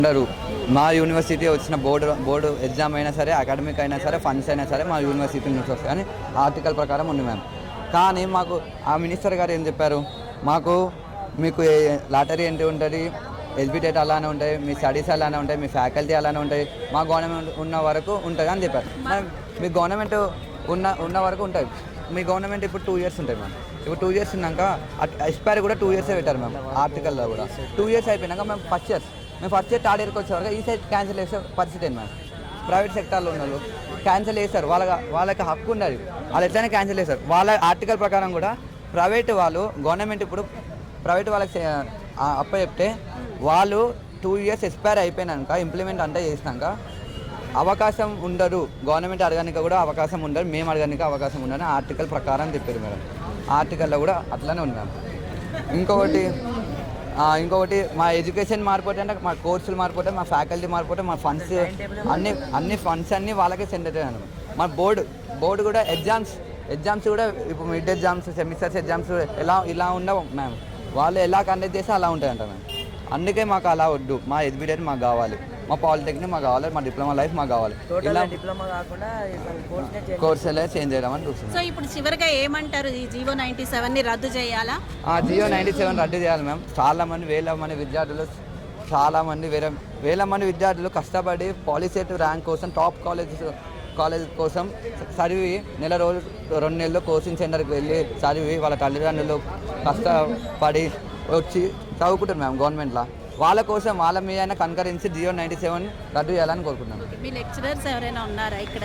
ఉండరు. మా యూనివర్సిటీ వచ్చిన బోర్డు ఎగ్జామ్ అయినా సరే, అకాడమిక్ అయినా సరే, ఫండ్స్ అయినా సరే మా యూనివర్సిటీ నుంచి వస్తాయి అని ఆర్టికల్ ప్రకారం ఉంది మ్యామ్. కానీ మాకు ఆ మినిస్టర్ గారు ఏం చెప్పారు, మీకు లాటరీ ఎంట్రీ ఉంటుంది, ఎస్బిటెట్ అలానే ఉంటాయి, మీ స్టడీస్ అలానే ఉంటాయి, మీ ఫ్యాకల్టీ అలానే ఉంటాయి, మా గవర్నమెంట్ ఉన్న వరకు ఉంటుంది అని చెప్పారు. మీ గవర్నమెంట్ ఉన్న వరకు ఉంటుంది. మీ గవర్నమెంట్ ఇప్పుడు 2 years ఉంటాయి మ్యామ్. ఇప్పుడు 2 years ఉన్నాక ఎక్స్పైరీ కూడా 2 years పెట్టారు మ్యామ్. ఆర్టికల్లో కూడా 2 years అయిపోయినాక మేము ఫస్ట్ ఇయర్ థర్డ్ ఇయర్కి వచ్చేవరకు ఈ సైడ్ క్యాన్సిల్ చేసే పరిస్థితి ఏంటి మ్యామ్. ప్రైవేట్ సెక్టార్లో ఉన్న వాళ్ళు క్యాన్సిల్ చేస్తారు, వాళ్ళకి హక్కు ఉన్నది, వాళ్ళు ఎట్లయినా క్యాన్సిల్ చేస్తారు. వాళ్ళ ఆర్టికల్ ప్రకారం కూడా ప్రైవేట్ వాళ్ళు గవర్నమెంట్ ఇప్పుడు ప్రైవేట్ వాళ్ళకి అప్ప చెప్తే వాళ్ళు 2 years ఎక్స్పైర్ అయిపోయినాక ఇంప్లిమెంట్ అంతా చేసినాక అవకాశం ఉండదు, గవర్నమెంట్ అడగడానికి కూడా అవకాశం ఉండదు, మేము అడగడానికి అవకాశం ఉండదు ఆర్టికల్ ప్రకారం చెప్పారు మేడం. ఆర్టికల్లో కూడా అట్లానే ఉంది మ్యామ్. ఇంకొకటి మా ఎడ్యుకేషన్ మారిపోతే అంటే మా కోర్సులు మారిపోతే, మా ఫ్యాకల్టీ మారిపోతే, మా ఫండ్స్ అన్ని ఫండ్స్ అన్నీ వాళ్ళకే సెండ్ అవుతాయి. మా బోర్డు కూడా ఎగ్జామ్స్ కూడా ఇప్పుడు మిడ్ ఎగ్జామ్స్, సెమిస్టర్స్ ఎగ్జామ్స్ ఇలా ఉండవు మ్యామ్. వాళ్ళు ఎలా కండక్ట్ చేస్తే అలా ఉంటాయంట మ్యామ్. అందుకే మాకు అలా వద్దు, మా ఎడ్యుకేషన్ మాకు కావాలి, మా పాలిటెక్నిక్ మాకు కావాలి, మా డిప్లొమా లైఫ్ మాకు కావాలి. ఇలా కోర్సులే చేంజ్ చేయడం అని చూస్తున్నాం. సో ఇప్పుడు చివరిగా ఏమంటారు, ఈ జీవో 97ని రద్దు చేయాలా? జీవో 97 రద్దు చేయాలి మ్యామ్. వేల మంది విద్యార్థులు కష్టపడి పాలిసెట్ ర్యాంక్ కోసం, టాప్ కాలేజ్ కోసం చదివి 2 నెలలు కోచింగ్ సెంటర్కి వెళ్ళి చదివి వాళ్ళ తల్లిదండ్రులు కష్టపడి వచ్చి చదువుకుంటారు మ్యామ్ గవర్నమెంట్లో. వాళ్ళ కోసం వాళ్ళ మీద కన్కరించి జీవో 97 రద్దు చేయాలని కోరుకుంటున్నాను. మీ లెక్చరర్స్ ఎవరైనా ఉన్నారా ఇక్కడ?